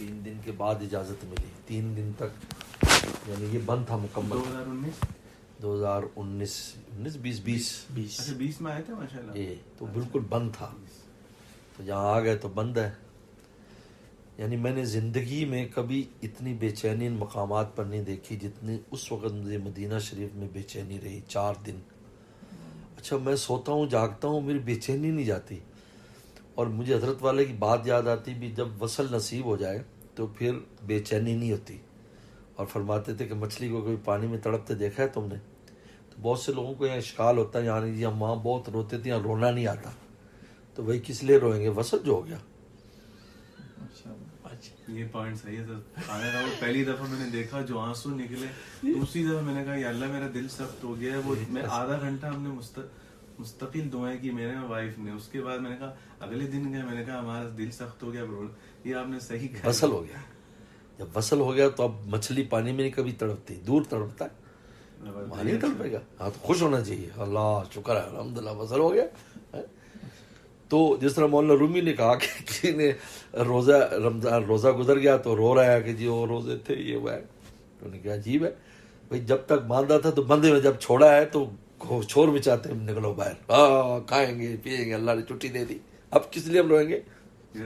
3 دن کے بعد اجازت ملی. 3 دن تک یعنی یہ بند تھا مکمل. 2019 اچھا 20 میں آئے تھے ماشاء اللہ. یہ تو بالکل بند تھا. تو یہاں آ گئے تو بند ہے. یعنی میں نے زندگی میں کبھی اتنی بے چینی ان مقامات پر نہیں دیکھی جتنی اس وقت مجھے مدینہ شریف میں بے چینی رہی. 4 دن. اچھا میں سوتا ہوں جاگتا ہوں میری بے چینی نہیں جاتی. اور مجھے حضرت والے کی بات یاد آتی بھی جب وصل نصیب ہو جائے تو پھر بے چینی نہیں ہوتی. اور فرماتے تھے کہ مچھلی کو کبھی پانی میں تڑپتے دیکھا ہے تم نے؟ تو بہت سے لوگوں کو یہاں اشکال ہوتا ہے یعنی جی ہم وہاں بہت روتے تھے یہاں رونا نہیں آتا. تو وہی کس لیے روئیں گے؟ وصل جو ہو گیا. یہ پوائنٹ صحیح ہے سر. پہلی دفعہ میں نے دیکھا جو آنسو نکلے. دوسری دفعہ میں نے کہا یا اللہ میرا دل سخت ہو گیا ہے. وہ میں آدھا گھنٹہ ہم نے مستقل دعائیں کی میرے وائف نے. اس کے بعد میں نے کہا اگلے دن گئے میں نے کہا ہمارا دل سخت ہو گیا. یہ آپ نے صحیح کہا. وصل ہو گیا. جب وصل ہو گیا تو اب مچھلی پانی میں نہیں کبھی تڑپتی. دور تڑپتا ہے وہاں نہیں تڑپے گا. ہاں تو خوش ہونا چاہیے. اللہ شکر ہے الحمدللہ وصل ہو گیا. تو جس طرح مولانا رومی نے کہا کہ کسی نے روزہ گزر گیا تو رو رہا ہے کہ جی وہ روزے تھے یہ وہ ہے. انہوں نے کہا عجیب ہے بھائی جب تک باندھا تھا تو بندے میں جب چھوڑا ہے تو شور مچاتے ہیں نکلو باہر. ہاں کھائیں گے پیئیں گے اللہ نے چھٹی دے دی. اب کس لیے ہم روئیں گے؟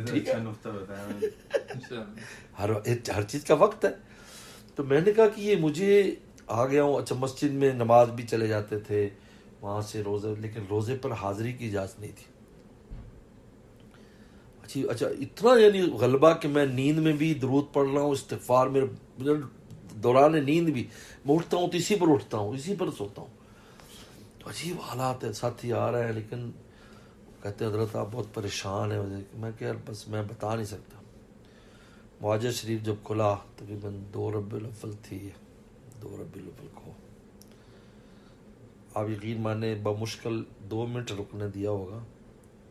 ٹھیک ہے ہر چیز کا وقت ہے. تو میں نے کہا کہ یہ مجھے آ گیا ہوں. اچھا مسجد میں نماز بھی چلے جاتے تھے وہاں سے روزے لیکن روزے پر حاضری کی اجازت نہیں تھی. اچھا اتنا یعنی غلبہ کہ میں نیند میں بھی درود پڑھ رہا ہوں استغفار میرے دوران نیند بھی میں اٹھتا ہوں تو اسی پر اٹھتا ہوں اسی پر سوتا ہوں. تو عجیب حالات ہے. ساتھی آ رہے ہیں لیکن کہتے ہیں حضرت آپ بہت پریشان ہیں. میں کہ یار بس میں بتا نہیں سکتا. معاجر شریف جب کھلا تقریباً 2 ربیع الاول تھی. 2 ربیع الاول کو آپ یقین مانے بمشکل 2 منٹ رکنے دیا ہوگا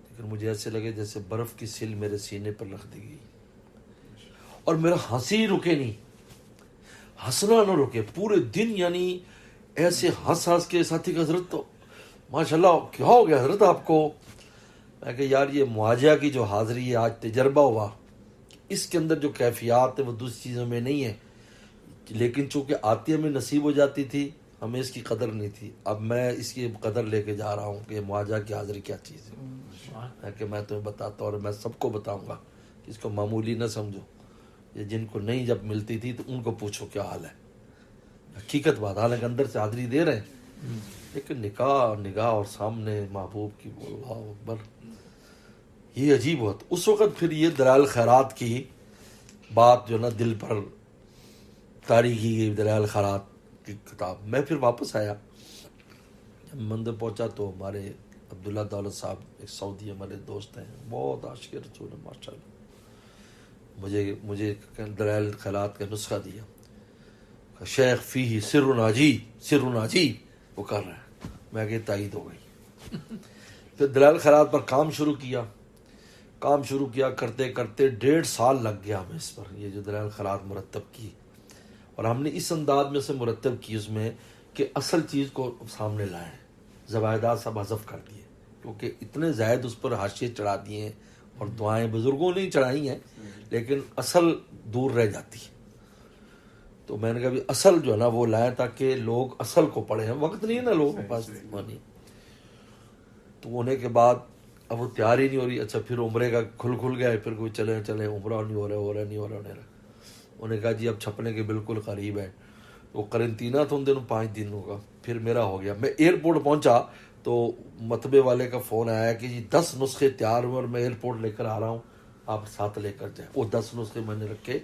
لیکن مجھے ایسے لگے جیسے برف کی سل میرے سینے پر رکھ دی گئی. اور میرا ہنسی رکے نہیں. ہنسنا نہ رکے پورے دن. یعنی ایسے ہنس کے ساتھی کا حضرت تو ماشاءاللہ کیا ہو گیا حضرت آپ کو؟ میں کہ یار یہ معاجہ کی جو حاضری ہے آج تجربہ ہوا اس کے اندر جو کیفیات ہے وہ دوسری چیزوں میں نہیں ہے. لیکن چونکہ آتی ہمیں نصیب ہو جاتی تھی ہمیں اس کی قدر نہیں تھی. اب میں اس کی قدر لے کے جا رہا ہوں کہ معاجہ کی حاضری کیا چیز ہے. کہ میں تمہیں بتاتا ہوں اور میں سب کو بتاؤں گا کہ اس کو معمولی نہ سمجھو. یہ جن کو نہیں جب ملتی تھی تو ان کو پوچھو کیا حال ہے. حقیقت بات حالانکہ اندر سے حاضری دے رہے ہیں لیکن نگاہ اور سامنے محبوب کی اللہ اکبر یہ عجیب ہوا. اس وقت پھر یہ دلائل خیرات کی بات جو نا دل پر طاری کی گئی. دلائل خیرات کی کتاب. میں پھر واپس آیا. جب مندر پہنچا تو ہمارے عبداللہ دولت صاحب ایک سعودی ہمارے دوست ہیں بہت عاشق رسول ہیں ماشاء اللہ. مجھے دلائل خیرات کا نسخہ دیا. شیخ فیہ سر عجیب وہ کر رہا ہے. میں کہ تائید ہو گئی. پھر دلائل خیرات پر کام شروع کیا کرتے کرتے 1.5 سال لگ گیا ہمیں اس پر. یہ جو دلائل خیرات مرتب کی اور ہم نے اس انداز میں سے مرتب کی اس میں کہ اصل چیز کو سامنے لائیں. زوائدات سب حذف کر دیے کیونکہ اتنے زائد اس پر حاشیے چڑھا دیے ہیں اور دعائیں بزرگوں نے چڑھائی ہیں لیکن اصل دور رہ جاتی. تو میں نے کہا بھی اصل جو ہے نا وہ لائیں تاکہ لوگ اصل کو پڑھیں. وقت نہیں ہے نا لوگوں کے پاس نہیں. تو ہونے کے بعد اب وہ تیار ہی نہیں ہو رہی. اچھا پھر عمرے کا کھل گیا. پھر کوئی چلے عمرہ نہیں ہو رہا. انہوں نے کہا جی اب چھپنے کے بالکل قریب ہے. وہ قرنطینہ تھا ان دنوں 5 دنوں کا. پھر میرا ہو گیا. میں ایئرپورٹ پہنچا تو مطبع والے کا فون آیا کہ جی 10 نسخے تیار ہوئے اور میں ایئرپورٹ لے کر آ رہا ہوں آپ ساتھ لے کر جائیں. وہ 10 نسخے میں نے رکھے.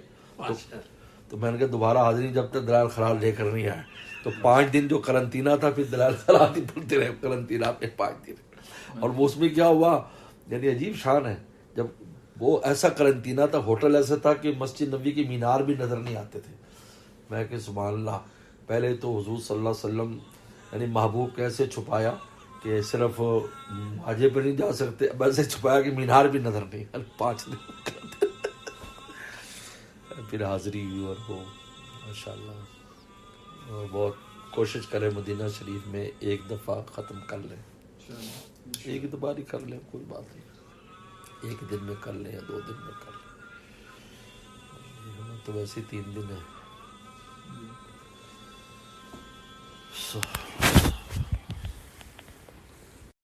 تو میں نے کہا دوبارہ حاضری جب تک دلائل خیرات لے کر نہیں آیا. تو 5 دن جو قرنطینہ تھا پھر دلائل خیرات ہی پڑھتے رہے قرنطینہ پہ 5 دن. اور وہ اس میں کیا ہوا یعنی عجیب شان ہے. جب وہ ایسا قرنطینہ تھا ہوٹل ایسا تھا کہ مسجد نبی کے مینار بھی نظر نہیں آتے تھے. میں کہ سبحان اللہ. پہلے تو حضور صلی اللہ علیہ وسلم یعنی محبوب کیسے چھپایا کہ صرف حاجے پہ نہیں جا سکتے ویسے چھپایا کہ مینار بھی نظر نہیں. 5 دن پھر حاضری ہوئی اور وہ ماشاء اللہ بہت کوشش کریں مدینہ شریف میں ایک دفعہ ختم کر لیں. ایک دفعہ ہی کر لیں کوئی بات نہیں. 1 دن میں کر لیں یا 2 دن میں کر لیں. اب تو ویسے 3 دن ہے.